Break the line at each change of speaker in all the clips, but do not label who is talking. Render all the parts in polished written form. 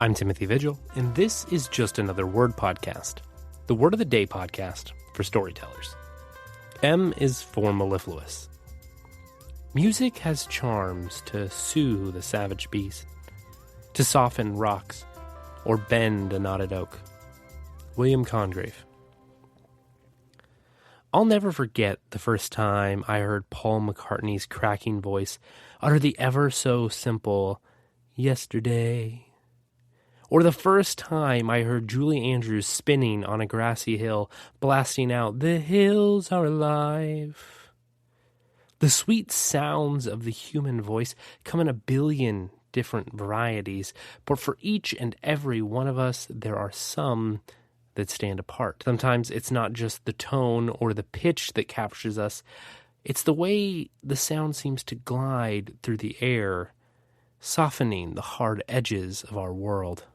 I'm Timothy Vigil, and this is Just Another Word Podcast, the Word of the Day podcast for storytellers. M is for mellifluous. Music has charms to soothe a savage beast, to soften rocks, or bend a knotted oak. William Congreve. I'll never forget the first time I heard Paul McCartney's cracking voice utter the ever so simple, "Yesterday." Or the first time I heard Julie Andrews spinning on a grassy hill, blasting out, "The hills are alive." The sweet sounds of the human voice come in a billion different varieties, but for each and every one of us, there are some that stand apart. Sometimes it's not just the tone or the pitch that captures us, it's the way the sound seems to glide through the air, softening the hard edges of our world.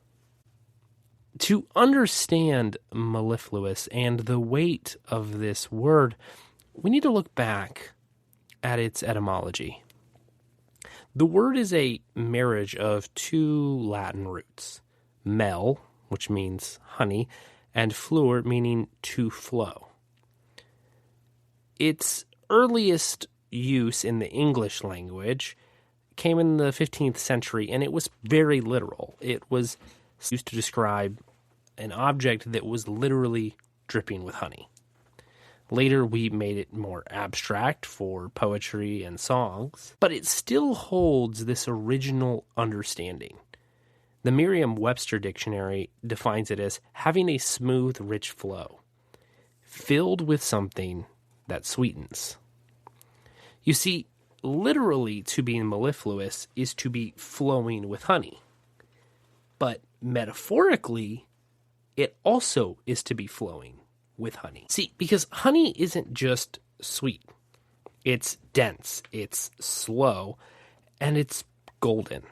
To understand mellifluous and the weight of this word, we need to look back at its etymology. The word is a marriage of two Latin roots, mel, which means honey, and fluor, meaning to flow. Its earliest use in the English language came in the 15th century, and it was very literal. It was used to describe an object that was literally dripping with honey. Later, we made it more abstract for poetry and songs, but it still holds this original understanding. The Merriam-Webster dictionary defines it as having a smooth, rich flow, filled with something that sweetens. You see, literally to be mellifluous is to be flowing with honey. But metaphorically, it also is to be flowing with honey. See, because honey isn't just sweet. It's dense, it's slow, and it's golden.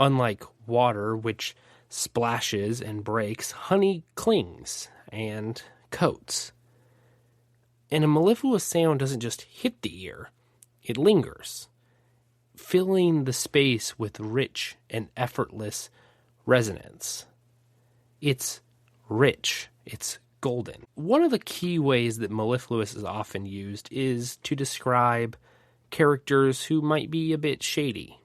Unlike water, which splashes and breaks, honey clings and coats. And a mellifluous sound doesn't just hit the ear, it lingers, filling the space with rich and effortless resonance. It's rich, it's golden. One of the key ways that mellifluous is often used is to describe characters who might be a bit shady.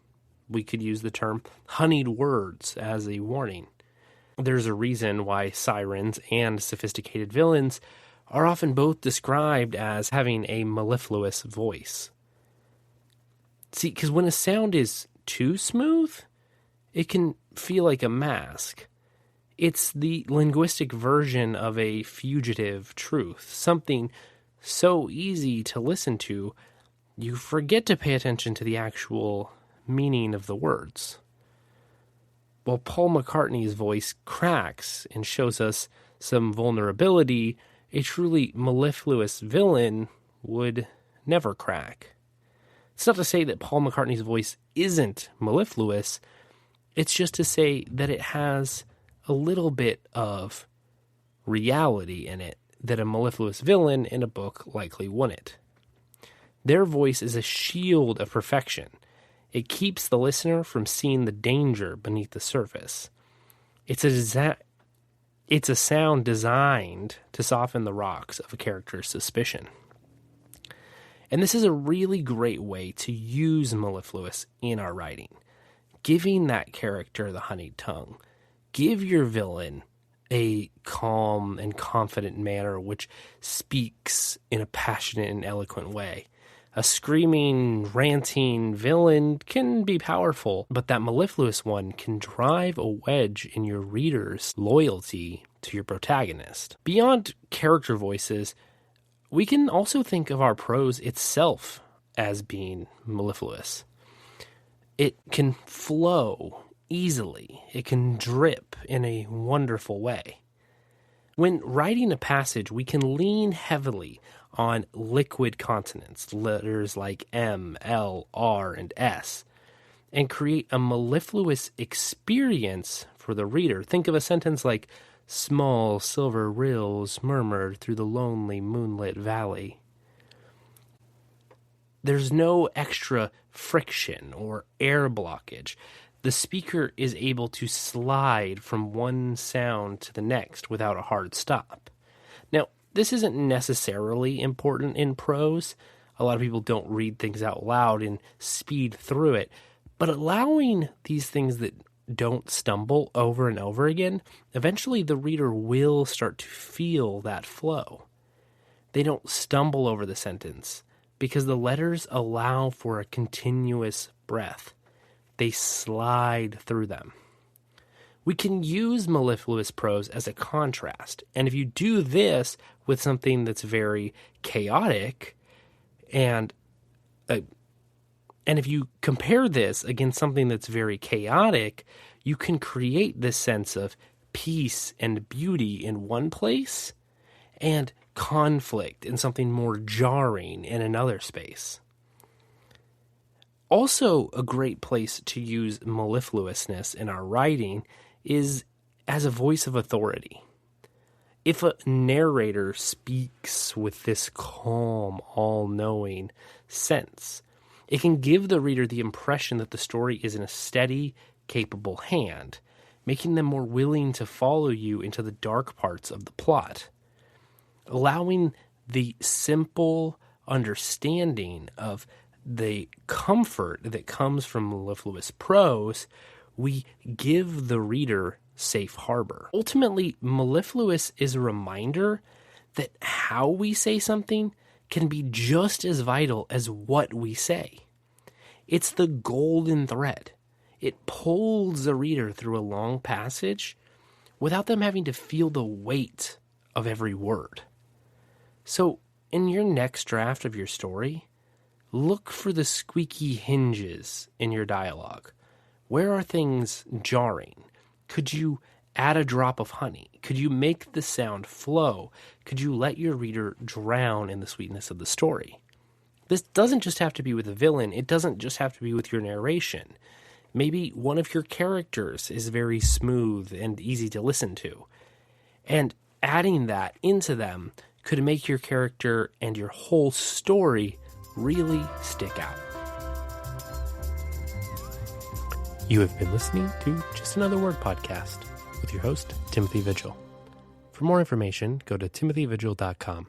We could use the term honeyed words as a warning. There's a reason why sirens and sophisticated villains are often both described as having a mellifluous voice. See, because when a sound is too smooth, it can feel like a mask. It's the linguistic version of a fugitive truth, something so easy to listen to, you forget to pay attention to the actual meaning of the words. While Paul McCartney's voice cracks and shows us some vulnerability, a truly mellifluous villain would never crack. It's not to say that Paul McCartney's voice isn't mellifluous, it's just to say that it has a little bit of reality in it that a mellifluous villain in a book likely wouldn't. Their voice is a shield of perfection. It keeps the listener from seeing the danger beneath the surface. It's a sound designed to soften the rocks of a character's suspicion. And this is a really great way to use mellifluous in our writing, giving that character the honeyed tongue. Give your villain a calm and confident manner which speaks in a passionate and eloquent way. A screaming, ranting villain can be powerful, but that mellifluous one can drive a wedge in your reader's loyalty to your protagonist. Beyond character voices, we can also think of our prose itself as being mellifluous. It can flow easily. It can drip in a wonderful way. When writing a passage, we can lean heavily on liquid consonants, letters like M, L, R, and S, and create a mellifluous experience for the reader. Think of a sentence like, "Small silver rills murmured through the lonely moonlit valley." There's no extra friction or air blockage. the speaker is able to slide from one sound to the next without a hard stop. Now, this isn't necessarily important in prose. A lot of people don't read things out loud and speed through it. But allowing these things that don't stumble over and over again, eventually the reader will start to feel that flow. They don't stumble over the sentence because the letters allow for a continuous breath. They slide through them. We can use mellifluous prose as a contrast, and if you do this with something that's very chaotic, and if you compare this against something that's very chaotic, you can create this sense of peace and beauty in one place, and conflict in something more jarring in another space. Also, a great place to use mellifluousness in our writing is as a voice of authority. If a narrator speaks with this calm, all-knowing sense, it can give the reader the impression that the story is in a steady, capable hand, making them more willing to follow you into the dark parts of the plot. Allowing the simple understanding of the comfort that comes from mellifluous prose, we give the reader safe harbor. Ultimately, mellifluous is a reminder that how we say something can be just as vital as what we say. It's the golden thread. It pulls the reader through a long passage without them having to feel the weight of every word. So, in your next draft of your story, look for the squeaky hinges in your dialogue. Where are things jarring? Could you add a drop of honey? Could you make the sound flow? Could you let your reader drown in the sweetness of the story? This doesn't just have to be with a villain. It doesn't just have to be with your narration. Maybe one of your characters is very smooth and easy to listen to. And adding that into them could make your character and your whole story really stick out. You have been listening to Just Another Word podcast with your host, Timothy Vigil. For more information, go to timothyvigil.com.